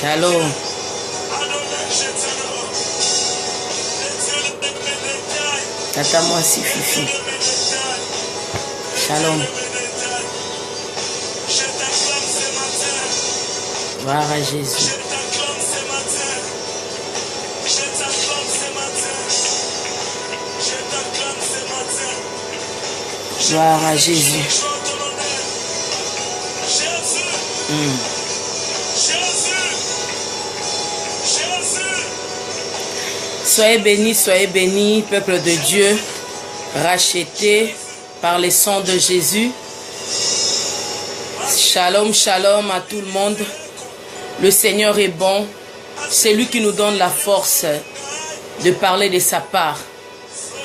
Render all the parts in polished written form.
Shalom. Tata moi si Fifi. Shalom. Gloire à Jésus. Gloire à Jésus. Soyez bénis, peuple de Dieu, racheté par le sang de Jésus. Shalom, shalom à tout le monde. Le Seigneur est bon. C'est lui qui nous donne la force de parler de sa part.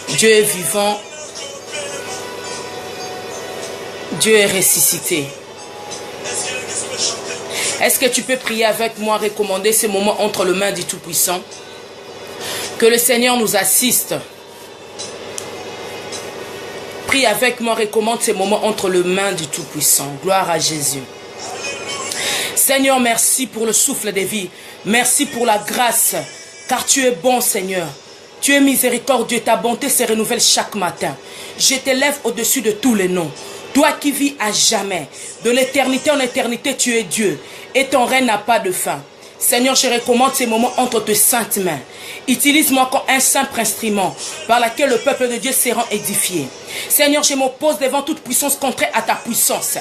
Dieu est vivant. Dieu est ressuscité. Est-ce que tu peux prier avec moi, recommander ce moment entre les mains du Tout-Puissant? Que le Seigneur nous assiste. Prie avec moi, recommande ces moments entre les mains du Tout-Puissant. Gloire à Jésus. Seigneur, merci pour le souffle de vie. Merci pour la grâce, car tu es bon, Seigneur. Tu es miséricordieux, ta bonté se renouvelle chaque matin. Je t'élève au-dessus de tous les noms. Toi qui vis à jamais, de l'éternité en éternité, tu es Dieu, et ton règne n'a pas de fin. Seigneur, je recommande ces moments entre tes saintes mains. Utilise-moi comme un simple instrument par lequel le peuple de Dieu sera édifié. Seigneur, je m'oppose devant toute puissance contraire à ta puissance.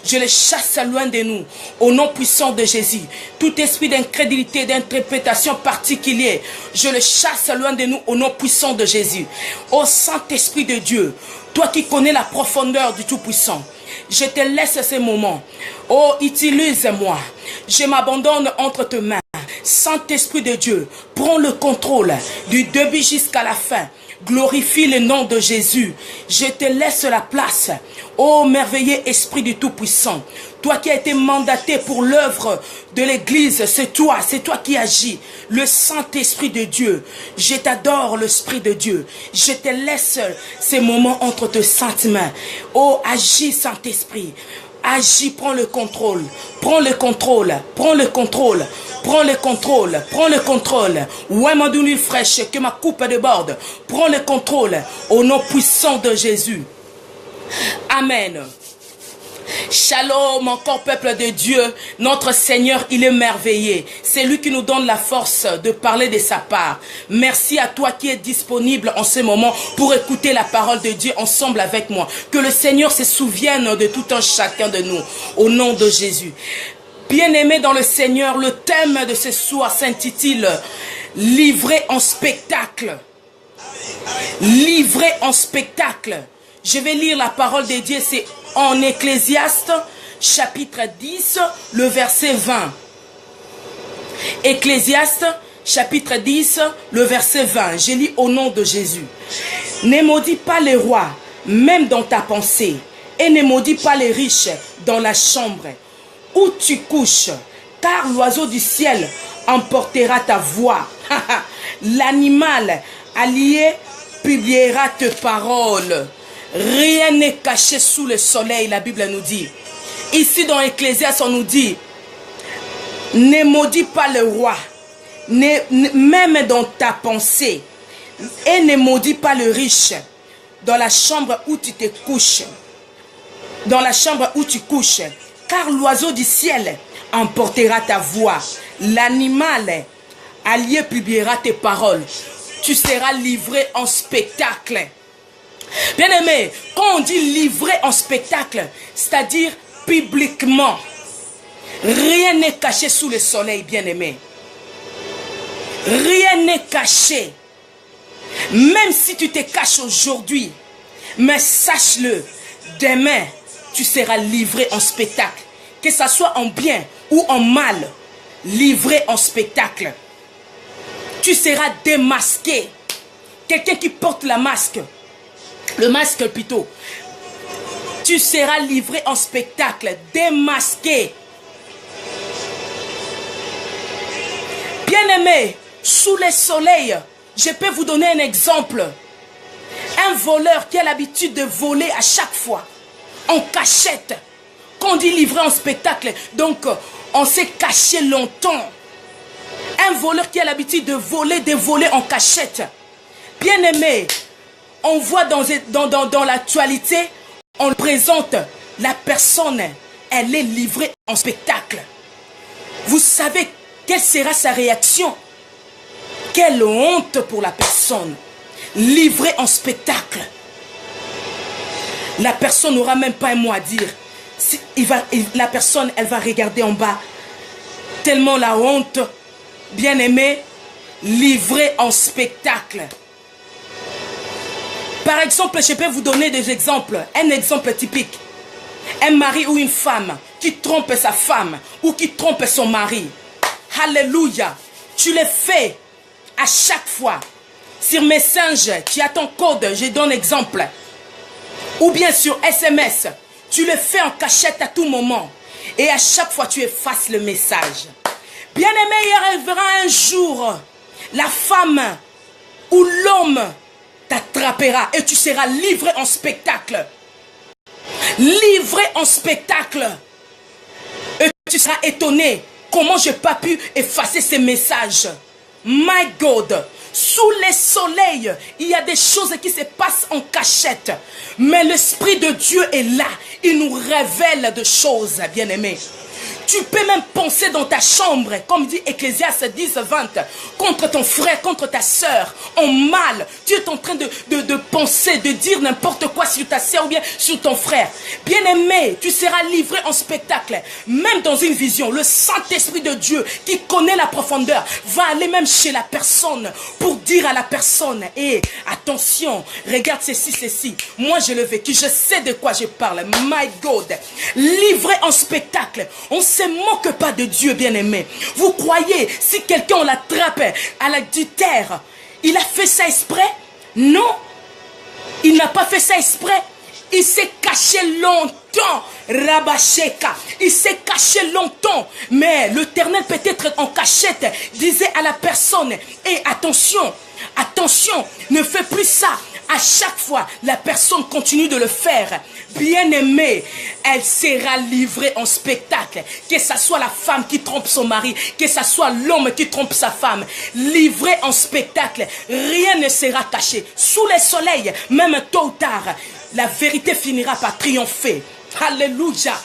Je les chasse loin de nous, au nom puissant de Jésus. Tout esprit d'incrédulité, d'interprétation particulière, je le chasse loin de nous, au nom puissant de Jésus. Ô Saint-Esprit de Dieu, toi qui connais la profondeur du Tout-Puissant, je te laisse ces moments. Oh, utilise-moi. Je m'abandonne entre tes mains. Saint-Esprit de Dieu, prends le contrôle du début jusqu'à la fin. Glorifie le nom de Jésus. Je te laisse la place. Ô merveilleux Esprit du Tout-Puissant, toi qui as été mandaté pour l'œuvre de l'Église, c'est toi qui agis. Le Saint-Esprit de Dieu, je t'adore, l'Esprit de Dieu. Je te laisse ces moments entre tes saintes mains. Oh, agis, Saint-Esprit. Agis, prends le contrôle. Prends le contrôle. Prends le contrôle. Prends le contrôle, prends le contrôle. Ouais, ma douille fraîche, que ma coupe déborde. Prends le contrôle au nom puissant de Jésus. Amen. Shalom, encore peuple de Dieu. Notre Seigneur, il est merveilleux. C'est lui qui nous donne la force de parler de sa part. Merci à toi qui es disponible en ce moment pour écouter la parole de Dieu ensemble avec moi. Que le Seigneur se souvienne de tout un chacun de nous. Au nom de Jésus. Bien-aimés dans le Seigneur, le thème de ce soir s'intitule « Livré en spectacle ». Livré en spectacle. Je vais lire la parole de Dieu, c'est en Ecclésiaste, chapitre 10, le verset 20. Ecclésiaste, chapitre 10, le verset 20. Je lis au nom de Jésus. « Ne maudis pas les rois, même dans ta pensée, et ne maudis pas les riches dans la chambre où tu couches, car l'oiseau du ciel emportera ta voix. L'animal allié publiera tes paroles. Rien n'est caché sous le soleil, la Bible nous dit. Ici dans Ecclésiaste, on nous dit, ne maudis pas le roi, même dans ta pensée, et ne maudis pas le riche dans la chambre où tu te couches. Dans la chambre où tu couches. Car l'oiseau du ciel emportera ta voix. L'animal allié publiera tes paroles. Tu seras livré en spectacle. Bien-aimé, quand on dit livré en spectacle, c'est-à-dire publiquement. Rien n'est caché sous le soleil, bien-aimé. Rien n'est caché. Même si tu te caches aujourd'hui, mais sache-le, demain, tu seras livré en spectacle. Que ce soit en bien ou en mal, livré en spectacle. Tu seras démasqué. Quelqu'un qui porte le masque plutôt. Tu seras livré en spectacle, démasqué. Bien-aimé, sous le soleil, je peux vous donner un exemple. Un voleur qui a l'habitude de voler à chaque fois. En cachette. Quand on dit livré en spectacle, donc on s'est caché longtemps. Un voleur qui a l'habitude de voler en cachette. Bien-aimé, on voit dans l'actualité, on présente la personne, elle est livrée en spectacle. Vous savez quelle sera sa réaction? Quelle honte pour la personne livrée en spectacle. La personne n'aura même pas un mot à dire. La personne, elle va regarder en bas. Tellement la honte, bien-aimé, livrée en spectacle. Par exemple, je peux vous donner des exemples. Un exemple typique. Un mari ou une femme qui trompe sa femme ou qui trompe son mari. Alléluia. Tu le fais à chaque fois. Sur Messenger, tu as ton code, je donne exemple. Ou bien sur SMS, tu le fais en cachette à tout moment. Et à chaque fois, tu effaces le message. Bien-aimé, il arrivera un jour, la femme ou l'homme t'attrapera et tu seras livré en spectacle. Livré en spectacle. Et tu seras étonné. Comment je n'ai pas pu effacer ces messages? My God. Sous les soleils, il y a des choses qui se passent en cachette. Mais l'Esprit de Dieu est là. Il nous révèle des choses, bien-aimés. Tu peux même penser dans ta chambre, comme dit Ecclésiaste 10, 20, contre ton frère, contre ta soeur, en mal. Tu es en train de penser, de dire n'importe quoi sur ta soeur ou bien sur ton frère. Bien-aimé, tu seras livré en spectacle. Même dans une vision, le Saint-Esprit de Dieu qui connaît la profondeur va aller même chez la personne pour dire à la personne, hé, attention, regarde ceci. Moi, je l'ai vécu, je sais de quoi je parle. My God, livré en spectacle. On ne se moque pas de Dieu, bien-aimé. Vous croyez, si quelqu'un l'attrape à l'adultère, il a fait ça exprès? Non, il n'a pas fait ça exprès. Il s'est caché longtemps, Rabasheka. Il s'est caché longtemps. Mais l'Éternel, peut-être en cachette, disait à la personne, et attention, ne fais plus ça. À chaque fois, la personne continue de le faire. Bien-aimée, elle sera livrée en spectacle. Que ce soit la femme qui trompe son mari, que ce soit l'homme qui trompe sa femme. Livrée en spectacle, rien ne sera caché. Sous le soleil, même tôt ou tard, la vérité finira par triompher. Alléluia.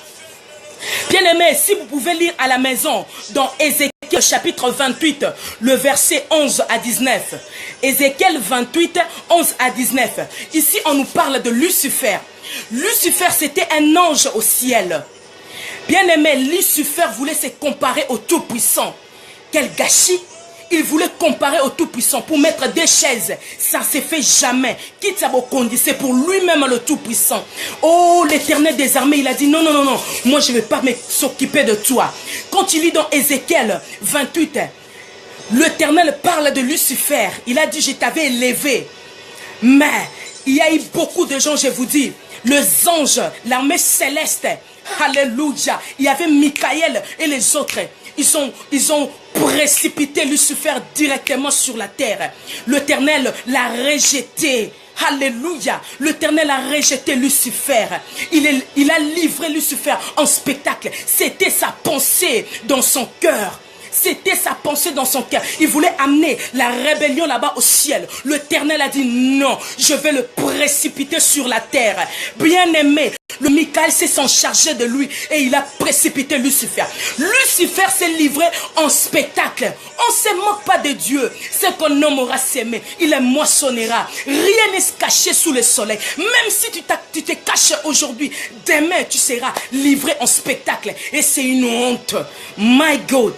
Bien-aimés, si vous pouvez lire à la maison dans Ézéchiel chapitre 28, le verset 11 à 19. Ézéchiel 28, 11 à 19. Ici, on nous parle de Lucifer. Lucifer, c'était un ange au ciel. Bien-aimé, Lucifer voulait se comparer au Tout-Puissant. Quel gâchis! Il voulait comparer au Tout-Puissant pour mettre des chaises. Ça ne se fait jamais. Quitte à c'est pour lui-même le Tout-Puissant. Oh, l'Éternel des armées, il a dit non. Moi, je ne vais pas s'occuper de toi. Quand il lit dans Ézéchiel 28, l'Éternel parle de Lucifer. Il a dit, je t'avais élevé. Mais il y a eu beaucoup de gens, je vous dis, les anges, l'armée céleste. Alléluia. Il y avait Michael et les autres. Ils ont précipité Lucifer directement sur la terre. L'Éternel l'a rejeté. Alléluia. L'Éternel a rejeté Lucifer. Il a livré Lucifer en spectacle. C'était sa pensée dans son cœur. C'était sa pensée dans son cœur. Il voulait amener la rébellion là-bas au ciel. L'Éternel a dit non, je vais le précipiter sur la terre. Bien-aimé, le Michael s'en chargé de lui et il a précipité Lucifer. Lucifer s'est livré en spectacle. On ne se moque pas de Dieu. Ce qu'on nommera s'aimer, il le moissonnera. Rien n'est caché sous le soleil. Même si tu te caches aujourd'hui, demain tu seras livré en spectacle. Et c'est une honte. My God.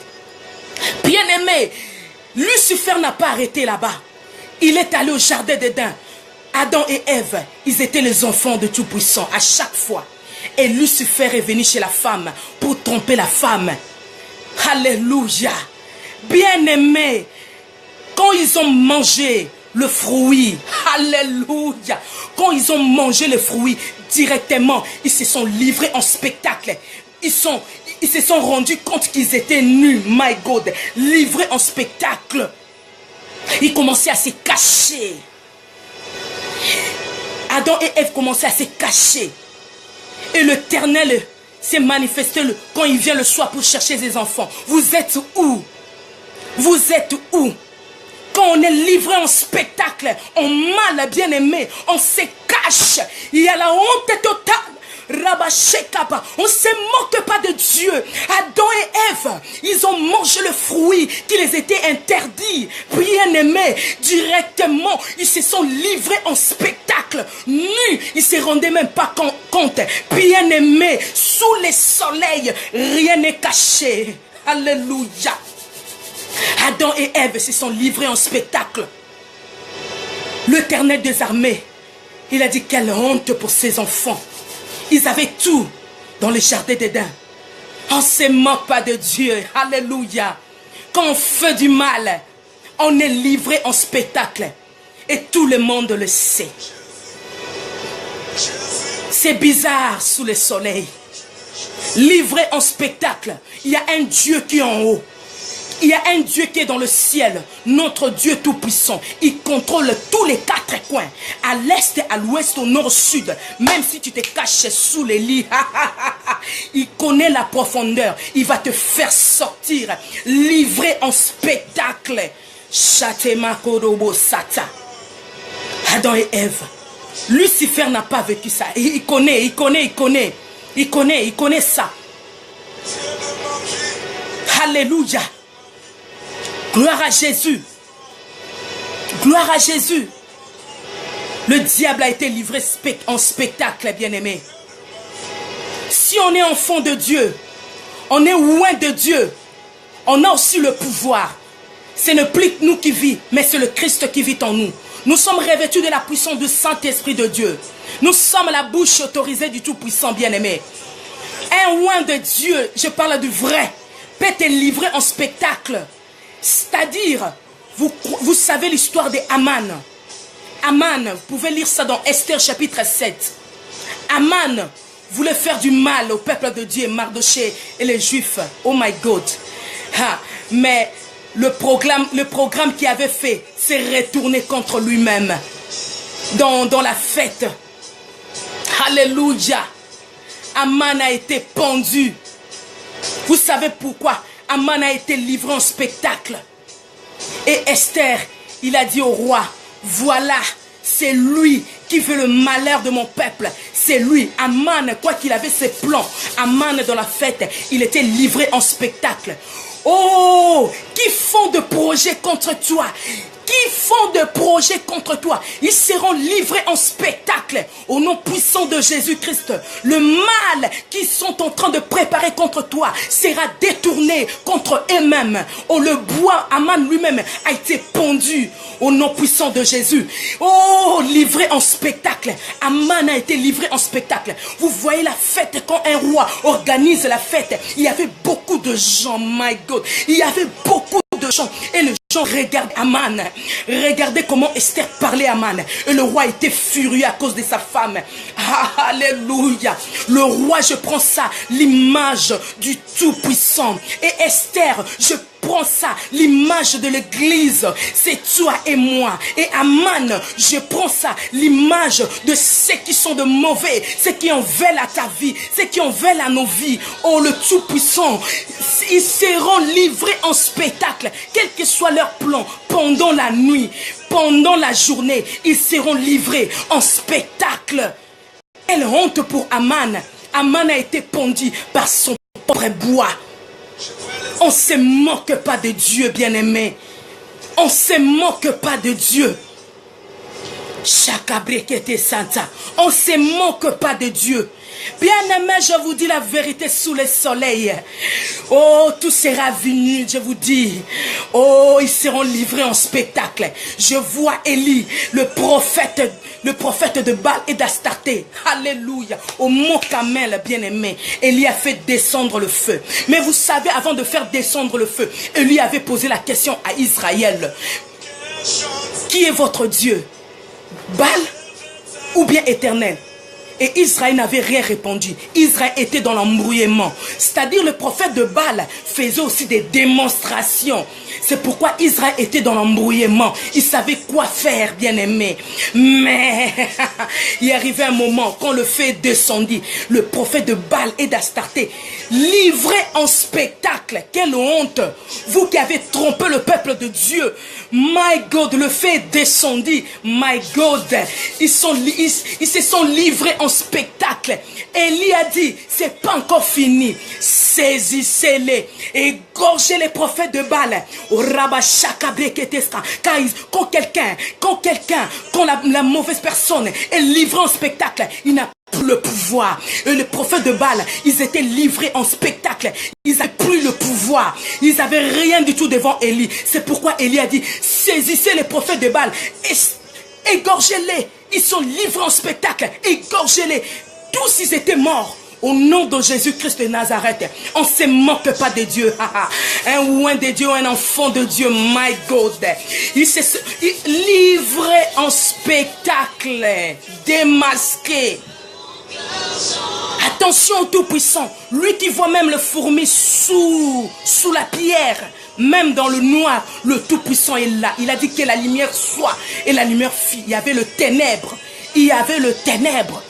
Bien-aimé, Lucifer n'a pas arrêté là-bas. Il est allé au jardin d'Éden. Adam et Ève, ils étaient les enfants de Tout-Puissant à chaque fois. Et Lucifer est venu chez la femme pour tromper la femme. Alléluia. Bien-aimé, quand ils ont mangé le fruit, alléluia, quand ils ont mangé le fruit directement, ils se sont livrés en spectacle. Ils se sont rendus compte qu'ils étaient nus, my God, livrés en spectacle. Ils commençaient à se cacher. Adam et Ève commençaient à se cacher. Et l'Éternel s'est manifesté quand il vient le soir pour chercher ses enfants. Vous êtes où? Vous êtes où? Quand on est livré en spectacle, en mal, bien aimé, on se cache. Il y a la honte totale. Rabashekaba, on ne se moque pas de Dieu. Adam et Ève, ils ont mangé le fruit qui les était interdit. Bien aimé, directement, ils se sont livrés en spectacle. Nus, ils ne se rendaient même pas compte. Bien aimé, sous les soleils, rien n'est caché. Alléluia. Adam et Ève se sont livrés en spectacle. L'Éternel des armées, il a dit quelle honte pour ses enfants. Ils avaient tout dans le jardin d'Éden. On ne se moque pas de Dieu. Alléluia. Quand on fait du mal, on est livré en spectacle. Et tout le monde le sait. C'est bizarre sous le soleil. Livré en spectacle. Il y a un Dieu qui est en haut. Il y a un Dieu qui est dans le ciel, notre Dieu tout-puissant. Il contrôle tous les quatre coins, à l'est, à l'ouest, au nord, au sud. Même si tu te caches sous les lits, il connaît la profondeur. Il va te faire sortir, livré en spectacle. Adam et Ève. Lucifer n'a pas vécu ça. Il connaît ça. Alléluia. Gloire à Jésus. Gloire à Jésus. Le diable a été livré en spectacle, bien-aimé. Si on est enfant de Dieu, on est loin de Dieu, on a aussi le pouvoir. Ce n'est plus nous qui vivons, mais c'est le Christ qui vit en nous. Nous sommes revêtus de la puissance du Saint-Esprit de Dieu. Nous sommes la bouche autorisée du Tout-Puissant, bien-aimé. Un loin de Dieu, je parle du vrai, peut être livré en spectacle. C'est-à-dire, vous savez l'histoire d'Aman. Aman, vous pouvez lire ça dans Esther chapitre 7. Aman voulait faire du mal au peuple de Dieu, Mardoché et les Juifs. Oh my God. Mais le programme qu'il avait fait s'est retourné contre lui-même. Dans la fête. Alléluia. Aman a été pendu. Vous savez pourquoi? Aman a été livré en spectacle. Et Esther, il a dit au roi, voilà, c'est lui qui veut le malheur de mon peuple. C'est lui, Aman, quoi qu'il avait ses plans. Aman, dans la fête, il était livré en spectacle. Oh, qui font de projets contre toi? Qui font de projets contre toi? Ils seront livrés en spectacle au nom puissant de Jésus-Christ. Le mal qu'ils sont en train de préparer contre toi sera détourné contre eux-mêmes. Oh, le bois, Aman lui-même a été pendu au nom puissant de Jésus. Oh, livré en spectacle. Aman a été livré en spectacle. Vous voyez la fête, quand un roi organise la fête, il y avait beaucoup de gens, my God. Il y avait beaucoup de gens et les gens regardent Aman. Regardez comment Esther parlait à Aman. Et le roi était furieux à cause de sa femme. Alléluia. Le roi, je prends ça, l'image du Tout-Puissant. Et Esther, je prends ça, l'image de l'église. C'est toi et moi. Et Aman, je prends ça, l'image de ceux qui sont de mauvais, ceux qui en veulent à ta vie, ceux qui en veulent à nos vies. Oh, le Tout-Puissant, ils seront livrés en spectacle, quel que soit leur plan, pendant la nuit, pendant la journée, ils seront livrés en spectacle. Quelle honte pour Aman. Aman a été pendu par son propre bois. On ne se moque pas de Dieu, bien-aimé. On ne se moque pas de Dieu. On ne se moque pas de Dieu. Bien-aimé, je vous dis la vérité sous le soleil. Oh, tout sera venu, je vous dis. Oh, ils seront livrés en spectacle. Je vois Élie, le prophète de Baal et d'Astarté. Alléluia. Au mont Carmel, bien-aimé, Élie a fait descendre le feu. Mais vous savez, avant de faire descendre le feu, Élie avait posé la question à Israël. Qui est votre Dieu? Baal ou bien Éternel? Et Israël n'avait rien répondu. Israël était dans l'embrouillement. C'est-à-dire le prophète de Baal faisait aussi des démonstrations. C'est pourquoi Israël était dans l'embrouillement. Il savait quoi faire, bien-aimé. Mais il arrivait un moment quand le feu descendit. Le prophète de Baal et d'Astarté livré en spectacle. Quelle honte! Vous qui avez trompé le peuple de Dieu. My God, le feu descendit. My God, ils se sont livrés en spectacle. Élie a dit, c'est pas encore fini. Saisissez-les, égorgez les prophètes de Baal. Quand la mauvaise personne est livrée en spectacle, il n'a plus le pouvoir. Et les prophètes de Baal, ils étaient livrés en spectacle. Ils n'avaient plus le pouvoir. Ils n'avaient rien du tout devant Élie. C'est pourquoi Élie a dit, saisissez les prophètes de Baal, égorgez-les. Ils sont livrés en spectacle, égorgez-les. Tous ils étaient morts. Au nom de Jésus-Christ de Nazareth, on ne se moque pas de Dieu. Un oint de Dieu, un enfant de Dieu, my God. Il livré en spectacle, démasqué. Attention au Tout-Puissant, lui qui voit même le fourmi sous la pierre, même dans le noir, le Tout-Puissant est là. Il a dit que la lumière soit, et la lumière fit. Il y avait le ténèbre. Il y avait le ténèbre,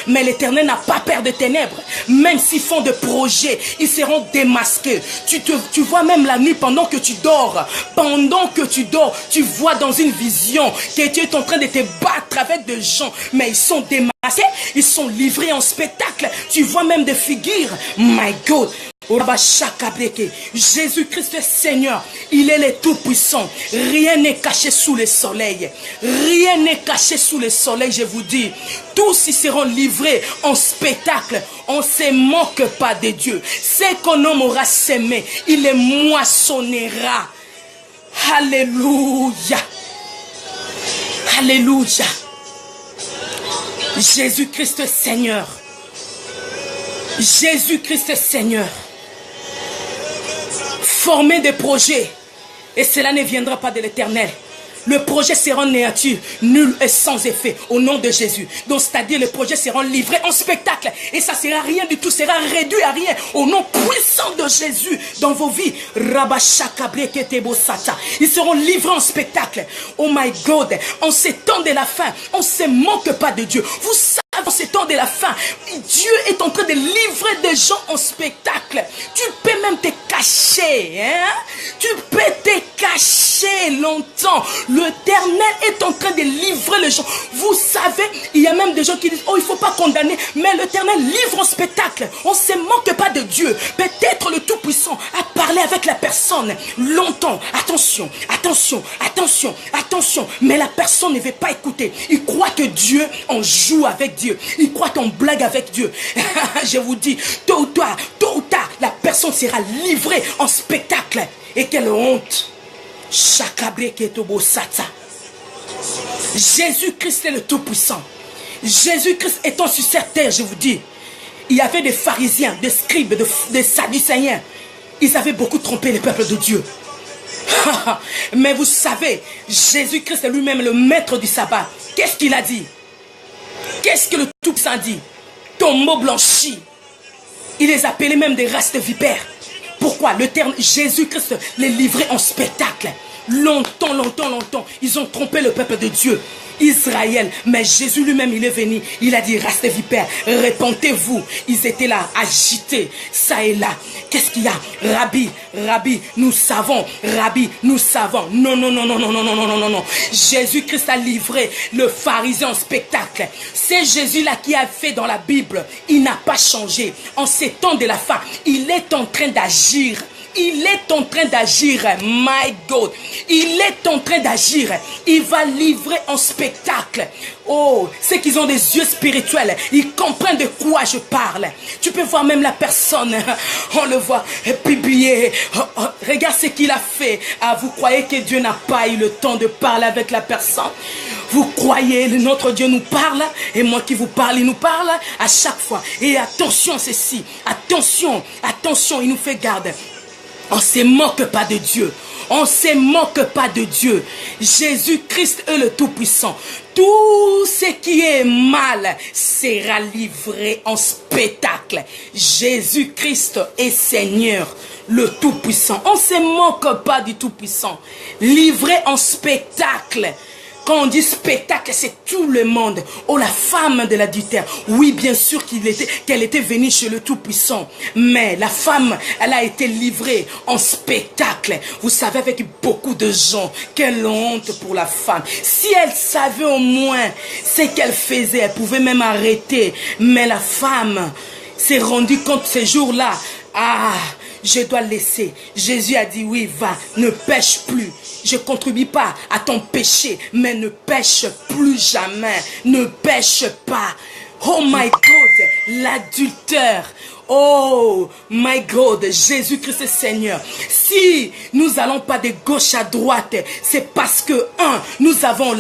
mais l'Éternel n'a pas peur de ténèbres. Même s'ils font des projets, ils seront démasqués. Tu vois même la nuit pendant que tu dors, tu vois dans une vision que tu es en train de te battre avec des gens, mais ils sont démasqués, ils sont livrés en spectacle. Tu vois même des figures, my God. Jésus-Christ est Seigneur, il est le Tout-Puissant. Rien n'est caché sous le soleil. Rien n'est caché sous le soleil, je vous dis. Tous ils seront livrés en spectacle. On ne se moque pas de Dieu. Ce qu'on homme aura semé, il les moissonnera. Alléluia. Alléluia. Jésus-Christ est Seigneur. Jésus-Christ est Seigneur. Former des projets, et cela ne viendra pas de l'Éternel. Le projet sera néanti, nul et sans effet, au nom de Jésus. Donc, c'est-à-dire, le projet sera livré en spectacle, et ça sera rien du tout, sera réduit à rien, au nom puissant de Jésus, dans vos vies. Ils seront livrés en spectacle. Oh my God, en ces temps de la fin, on ne se moque pas de Dieu. Vous savez, en ces temps de la fin, Dieu est en train de livrer des gens en spectacle. Tu peux même te cacher, hein? Tu peux te cacher longtemps. L'Éternel est en train de livrer les gens. Vous savez, il y a même des gens qui disent, oh, il ne faut pas condamner. Mais l'Éternel livre en spectacle. On ne se moque pas de Dieu. Peut-être le Tout-Puissant a parlé avec la personne longtemps. Attention, attention, attention, attention. Mais la personne ne veut pas écouter. Il croit que Dieu en joue avec Dieu. Il croit qu'on blague avec Dieu. Je vous dis, tôt ou tard, la personne sera livrée en spectacle. Et quelle honte! Jésus-Christ est le Tout-Puissant. Jésus-Christ étant sur cette terre, je vous dis, il y avait des pharisiens, des scribes, des sadducéens. Ils avaient beaucoup trompé le peuple de Dieu. Mais vous savez, Jésus-Christ est lui-même le maître du sabbat. Qu'est-ce qu'il a dit? Qu'est-ce que le Tout-Puissant dit? Tombeau blanchi. Il les appelait même des races de vipères. Pourquoi? Le terme Jésus-Christ les livrait en spectacle. Longtemps, ils ont trompé le peuple de Dieu, Israël. Mais Jésus lui-même, il est venu. Il a dit, race de vipères, répentez-vous. Ils étaient là, agités, ça et là. Qu'est-ce qu'il y a? Rabbi, nous savons. Rabbi, nous savons. Non. Jésus-Christ a livré le pharisien en spectacle. C'est Jésus-là qui a fait dans la Bible. Il n'a pas changé. En ces temps de la fin, il est en train d'agir. Il est en train d'agir, my God. Il est en train d'agir. Il va livrer en spectacle. Oh, ceux qui ont des yeux spirituels, ils comprennent de quoi je parle. Tu peux voir même la personne, on le voit, publier. Regarde ce qu'il a fait. Ah, vous croyez que Dieu n'a pas eu le temps de parler avec la personne? Vous croyez que notre Dieu nous parle? Et moi qui vous parle, il nous parle à chaque fois. Et attention, ceci. Attention, il nous fait garde. On ne se moque pas de Dieu. On ne se moque pas de Dieu. Jésus-Christ est le Tout-Puissant. Tout ce qui est mal sera livré en spectacle. Jésus-Christ est Seigneur, le Tout-Puissant. On ne se moque pas du Tout-Puissant. Livré en spectacle. Quand on dit spectacle, c'est tout le monde. Oh, la femme de l'adultère. Oui, bien sûr qu'elle était venue chez le Tout-Puissant. Mais la femme, elle a été livrée en spectacle. Vous savez, avec beaucoup de gens, quelle honte pour la femme. Si elle savait au moins ce qu'elle faisait, elle pouvait même arrêter. Mais la femme s'est rendue compte ce jour-là. Ah, je dois laisser. Jésus a dit, oui, va, ne pêche plus. Je ne contribue pas à ton péché, mais ne pêche plus jamais. Ne pêche pas. Oh my God, l'adultère. Oh my God, Jésus-Christ est Seigneur. Si nous allons pas de gauche à droite, c'est parce que nous avons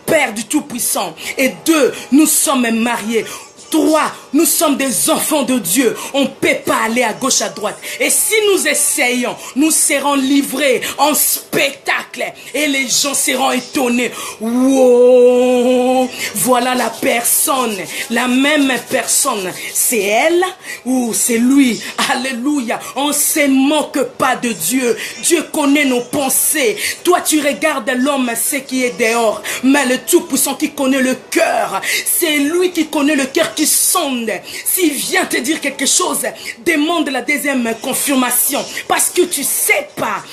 Père du Tout-Puissant. Et 2, nous sommes mariés. 3, nous sommes des enfants de Dieu. On ne peut pas aller à gauche, à droite. Et si nous essayons, nous serons livrés en spectacle. Et les gens seront étonnés. Wow! Voilà la personne. La même personne. C'est elle ou c'est lui? Alléluia. On ne se moque pas de Dieu. Dieu connaît nos pensées. Toi, tu regardes l'homme, ce qui est dehors. Mais le Tout-Puissant qui connaît le cœur. C'est lui qui connaît le cœur qui sonde. S'il vient te dire quelque chose, demande la deuxième confirmation. Parce que tu sais pas.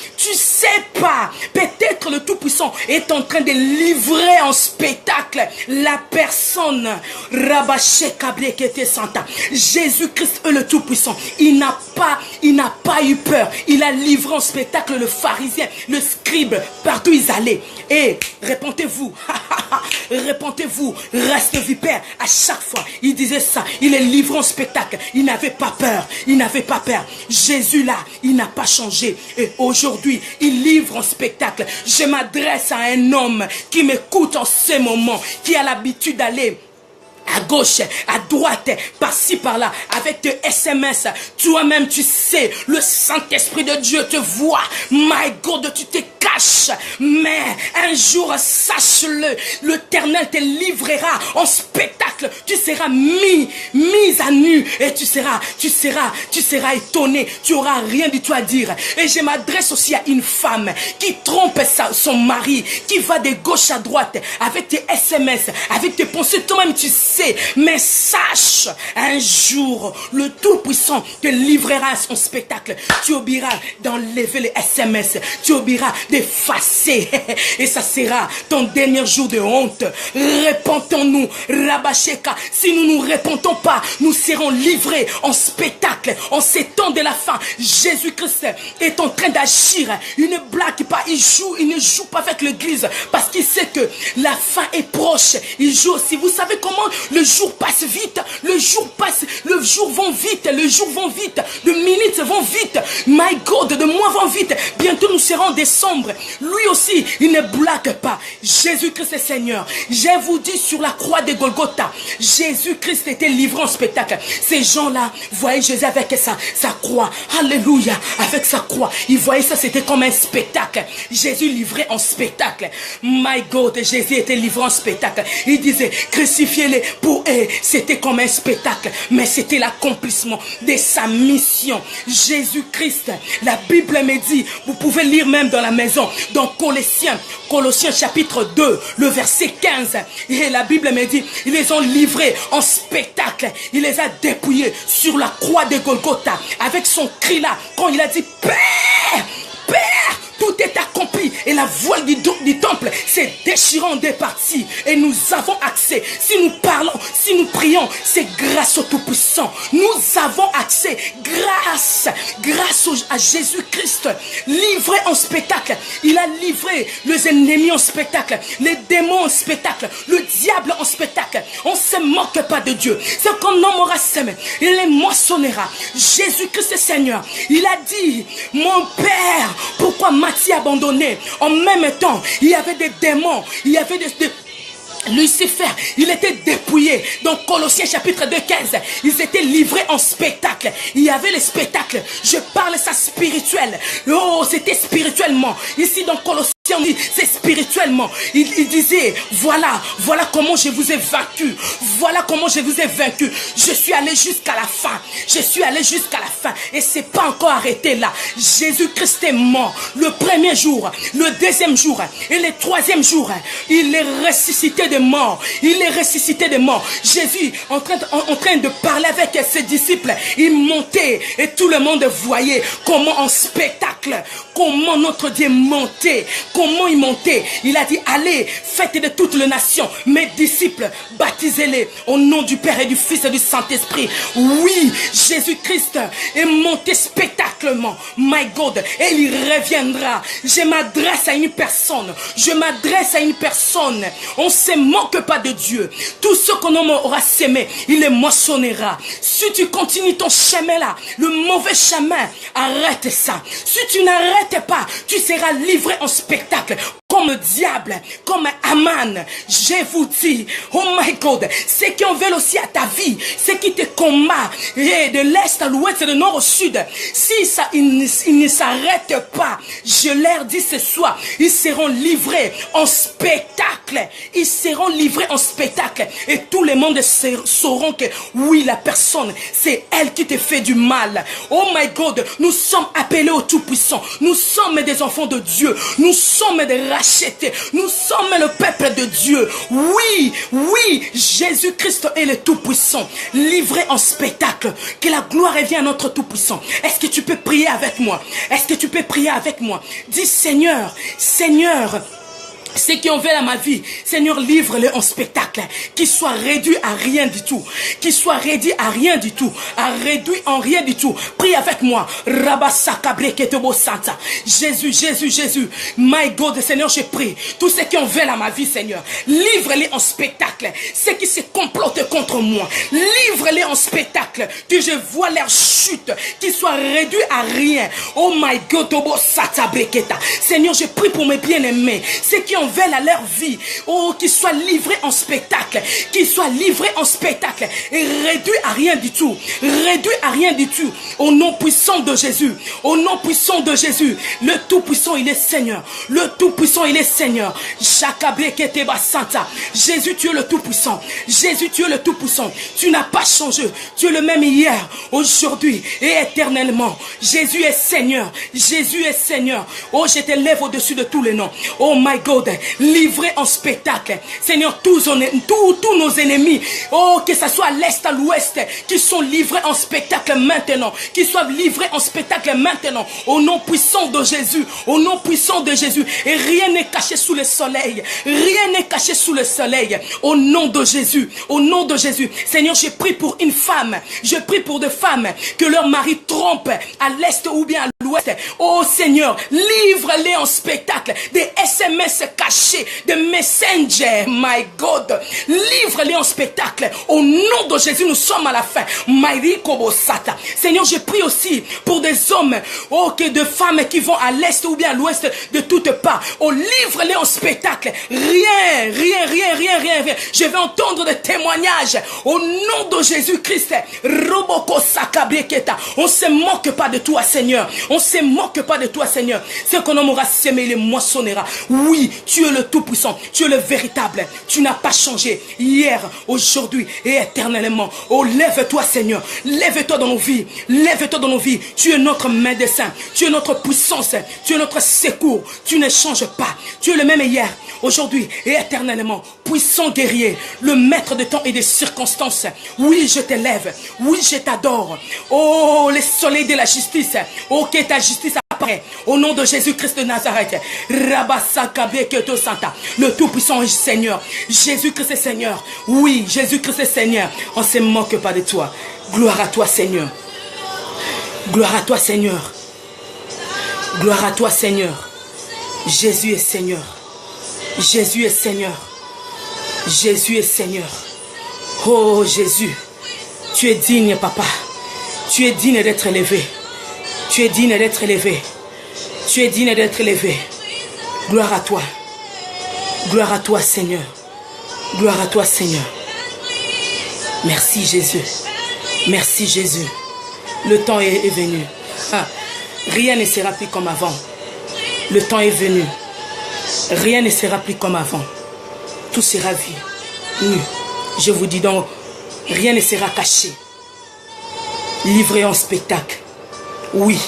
Peut-être le Tout-Puissant est en train de livrer en spectacle la personne. Jésus-Christ est le Tout-Puissant. Il n'a pas eu peur. Il a livré en spectacle le pharisien, le scribe, partout ils allaient. Et répentez-vous. Répentez-vous. Reste vipère. À chaque fois, il disait ça. Il est livré en spectacle. Il n'avait pas peur. Il n'avait pas peur. Jésus là, il n'a pas changé. Et aujourd'hui, il livre en spectacle. Je m'adresse à un homme qui m'écoute en ce moment, qui a l'habitude d'aller à gauche, à droite, par-ci, par-là, avec tes SMS. Toi-même, tu sais, le Saint-Esprit de Dieu te voit. My God, tu te caches. Mais un jour, sache-le, l'Éternel te livrera en spectacle. Tu seras mis à nu et tu seras étonné. Tu n'auras rien du tout à dire. Et je m'adresse aussi à une femme qui trompe son mari, qui va de gauche à droite, avec tes SMS, avec tes pensées. Toi-même, tu sais. Mais sache, un jour, le Tout-Puissant te livrera son spectacle. Tu oublieras d'enlever les SMS. Tu oublieras d'effacer. Et ça sera ton dernier jour de honte. Répentons-nous, Rabasheka. Si nous ne nous répentons pas, nous serons livrés en spectacle. En ces temps de la fin, Jésus-Christ est en train d'agir. Une blague pas, il ne joue pas avec l'église. Parce qu'il sait que la fin est proche. Il joue aussi. Vous savez comment le jour passe vite, le jour vont vite, de minutes vont vite, my God, de mois vont vite, bientôt nous serons en décembre. Lui aussi, il ne blague pas. Jésus-Christ est Seigneur. Je vous dis, sur la croix de Golgotha, Jésus-Christ était livré en spectacle. Ces gens-là voyaient Jésus avec sa croix, alléluia, avec sa croix, ils voyaient ça, c'était comme un spectacle. Jésus livré en spectacle. My God, Jésus était livré en spectacle. Il disait, crucifiez-les. Pour eux, c'était comme un spectacle, mais c'était l'accomplissement de sa mission. Jésus-Christ, la Bible me dit, vous pouvez lire même dans la maison, dans Colossiens chapitre 2, le verset 15, et la Bible me dit, ils les ont livrés en spectacle, il les a dépouillés sur la croix de Golgotha, avec son cri là, quand il a dit, Père, Père, tout est accompli et la voile du temple s'est déchirée en deux parties et nous avons accès. Si nous parlons, si nous prions, c'est grâce au Tout-Puissant. Nous avons accès grâce à Jésus-Christ, livré en spectacle. Il a livré les ennemis en spectacle, les démons en spectacle, le diable en spectacle. On ne se moque pas de Dieu. C'est qu'on nommera semé, il les moissonnera. Jésus-Christ est Seigneur. Il a dit, mon Père, pourquoi m'as-tu abandonné? En même temps, il y avait des démons, il y avait des Lucifer, il était dépouillé. Dans Colossiens chapitre 2, 15, ils étaient livrés en spectacle. spectacles. Il y avait les spectacles. Je parle ça spirituel. Oh, c'était spirituellement. Ici dans Colossiens, c'est spirituellement. Il disait, voilà comment je vous ai vaincu. Voilà comment je vous ai vaincu. Je suis allé jusqu'à la fin. Je suis allé jusqu'à la fin. Et c'est pas encore arrêté là. Jésus-Christ est mort le premier jour, le deuxième jour et le troisième jour. Il est ressuscité des morts. Il est ressuscité des morts. Jésus, en train de parler avec ses disciples, il montait et tout le monde voyait comment en spectacle, comment notre Dieu montait, comment il montait. Il a dit, allez, faites de toutes les nations mes disciples, baptisez-les au nom du Père et du Fils et du Saint-Esprit. Oui, Jésus-Christ est monté spectaclement, my God, et il reviendra. Je m'adresse à une personne, on ne se moque pas de Dieu. Tout ce qu'on aura sémé, il les moissonnera. Si tu continues ton chemin là, le mauvais chemin, arrête ça. Si tu n'arrêtes pas, tu seras livré en spectacle. Comme le diable, comme Aman, je vous dis, oh my God, ceux qui en veulent aussi à ta vie, ceux qui te combattent de l'est à l'ouest, de nord au sud, si ça, ils ne s'arrêtent pas, je leur dis ce soir, ils seront livrés en spectacle. Ils seront livrés en spectacle et tout le monde sauront que oui, la personne, c'est elle qui te fait du mal. Oh my God, nous sommes appelés au Tout-Puissant. Nous sommes des enfants de Dieu. Nous sommes des rachetés. Nous sommes le peuple de Dieu. Oui, Jésus-Christ est le Tout-Puissant, livré en spectacle. Que la gloire revienne à notre Tout-Puissant. Est-ce que tu peux prier avec moi? Est-ce que tu peux prier avec moi? Dis Seigneur, ceux qui ont veulent à ma vie, Seigneur, livre-les en spectacle, qu'ils soient réduits à rien du tout, réduit en rien du tout. Prie avec moi. Jésus, my God, Seigneur, je prie. Tous ceux qui ont veulent à ma vie, Seigneur, livre-les en spectacle. Ceux qui se complotent contre moi, livre-les en spectacle. Que je vois leur chute, qu'ils soient réduits à rien. Oh my God, Seigneur, je prie pour mes bien-aimés, ceux qui en veulent à leur vie, oh, qu'ils soient livrés en spectacle, et réduits à rien du tout, au nom puissant de Jésus, le Tout-Puissant, il est Seigneur, Jésus, tu es le Tout-Puissant, tu n'as pas changé, tu es le même hier, aujourd'hui et éternellement. Jésus est Seigneur, oh, je te lève au-dessus de tous les noms. Oh my God, livré en spectacle, Seigneur, tous nos ennemis, oh, que ce soit à l'est, à l'ouest, qui sont livrés en spectacle maintenant, qui soient livrés en spectacle maintenant, au nom puissant de Jésus, et rien n'est caché sous le soleil, au nom de Jésus, Seigneur, je prie pour une femme, je prie pour des femmes que leur mari trompe à l'est ou bien à l'ouest, oh Seigneur, livre-les en spectacle, des SMS cachés, des messengers, my God, livre-les en spectacle, au nom de Jésus, nous sommes à la fin. Seigneur, je prie aussi pour des hommes, oh, que de femmes qui vont à l'est ou bien à l'ouest de toutes parts, oh, livre-les en spectacle, rien, je vais entendre des témoignages, au nom de Jésus-Christ. On ne se moque pas de toi, Seigneur, ce qu'on aura semé, il moissonnera. Oui, tu es le Tout-Puissant, tu es le véritable, tu n'as pas changé hier, aujourd'hui et éternellement. Oh, lève-toi, Seigneur, lève-toi dans nos vies, tu es notre médecin, tu es notre puissance, tu es notre secours, tu ne changes pas, tu es le même hier, aujourd'hui et éternellement. Puissant guerrier, le maître de temps et des circonstances. Oui, je t'élève, oui, je t'adore. Oh, le soleil de la justice, oh, que ta justice apparaît, au nom de Jésus-Christ de Nazareth. Le Tout-Puissant est Seigneur, Jésus-Christ est Seigneur. Oui, Jésus-Christ est Seigneur. On ne se moque pas de toi. Gloire à toi, Seigneur. Gloire à toi, Seigneur. Gloire à toi, Seigneur. Jésus est Seigneur. Jésus est Seigneur. Jésus est Seigneur. Oh Jésus, tu es digne, Papa. Tu es digne d'être élevé. Tu es digne d'être élevé. Tu es digne d'être élevé. Gloire à toi. Gloire à toi, Seigneur. Gloire à toi, Seigneur. Merci, Jésus. Merci, Jésus. Le temps est venu. Ah, rien ne sera plus comme avant. Le temps est venu. Rien ne sera plus comme avant. Tout sera vu, nu. Je vous dis donc, rien ne sera caché. Livré en spectacle. Oui.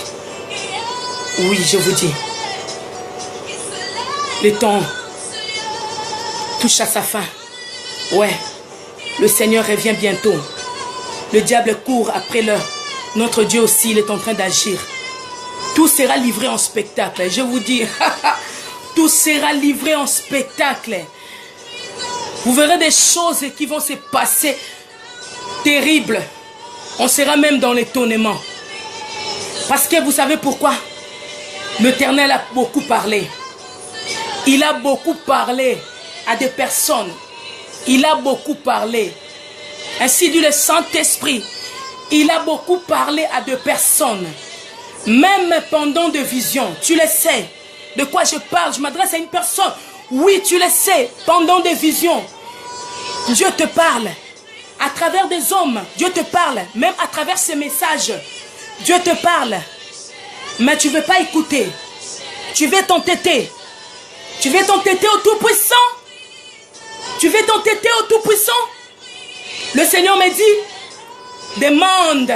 Oui, je vous dis. Le temps touche à sa fin. Ouais. Le Seigneur revient bientôt. Le diable court après l'heure. Notre Dieu aussi, il est en train d'agir. Tout sera livré en spectacle. Je vous dis, tout sera livré en spectacle. Vous verrez des choses qui vont se passer terribles. On sera même dans l'étonnement. Parce que vous savez pourquoi? L'Éternel a beaucoup parlé. Il a beaucoup parlé à des personnes. Il a beaucoup parlé. Ainsi dit le Saint-Esprit. Il a beaucoup parlé à des personnes. Même pendant des visions. Tu le sais. De quoi je parle? Je m'adresse à une personne. Oui, tu le sais. Pendant des visions. Dieu te parle. À travers des hommes. Dieu te parle. Même à travers ces messages. Dieu te parle. Mais tu ne veux pas écouter. Tu veux t'entêter. Tu veux t'entêter au Tout-Puissant. Tu veux t'entêter au Tout-Puissant. Le Seigneur me dit, demande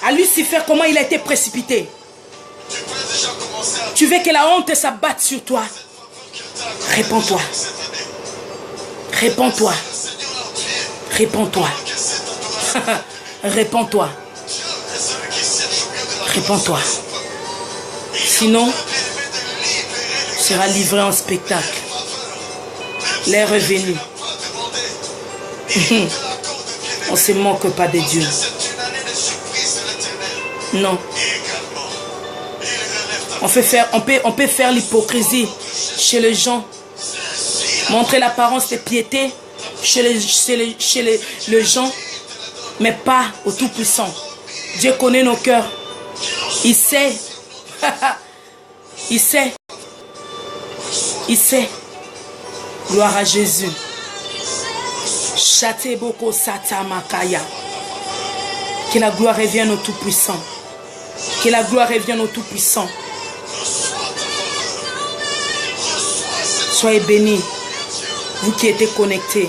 à Lucifer comment il a été précipité. Tu veux que la honte s'abatte sur toi. Réponds-toi. Réponds-toi. Réponds-toi. Réponds-toi. Réponds-toi. Sinon, tu seras livré en spectacle. L'heure est venue. On ne se moque pas de Dieu. Non. On peut faire l'hypocrisie chez les gens. Montrer l'apparence de piété chez les gens. Mais pas au Tout-Puissant. Dieu connaît nos cœurs. Il sait. Il sait. Il sait. Gloire à Jésus. Chateboko Satamakaya. Que la gloire revienne au Tout-Puissant. Que la gloire revienne au Tout-Puissant. Soyez bénis, vous qui êtes connectés.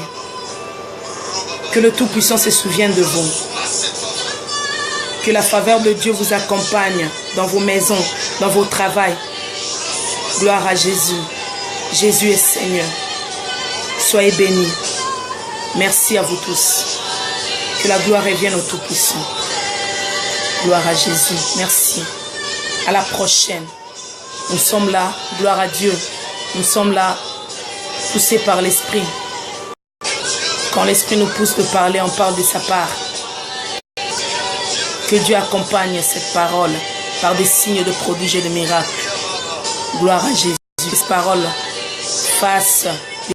Que le Tout-Puissant se souvienne de vous. Que la faveur de Dieu vous accompagne dans vos maisons, dans vos travails. Gloire à Jésus. Jésus est Seigneur. Soyez bénis. Merci à vous tous. Que la gloire revienne au Tout-Puissant. Gloire à Jésus. Merci. À la prochaine. Nous sommes là. Gloire à Dieu. Nous sommes là, poussés par l'Esprit. Quand l'Esprit nous pousse de parler, on parle de sa part. Que Dieu accompagne cette parole par des signes de prodiges et de miracles. Gloire à Jésus. Cette parole fasse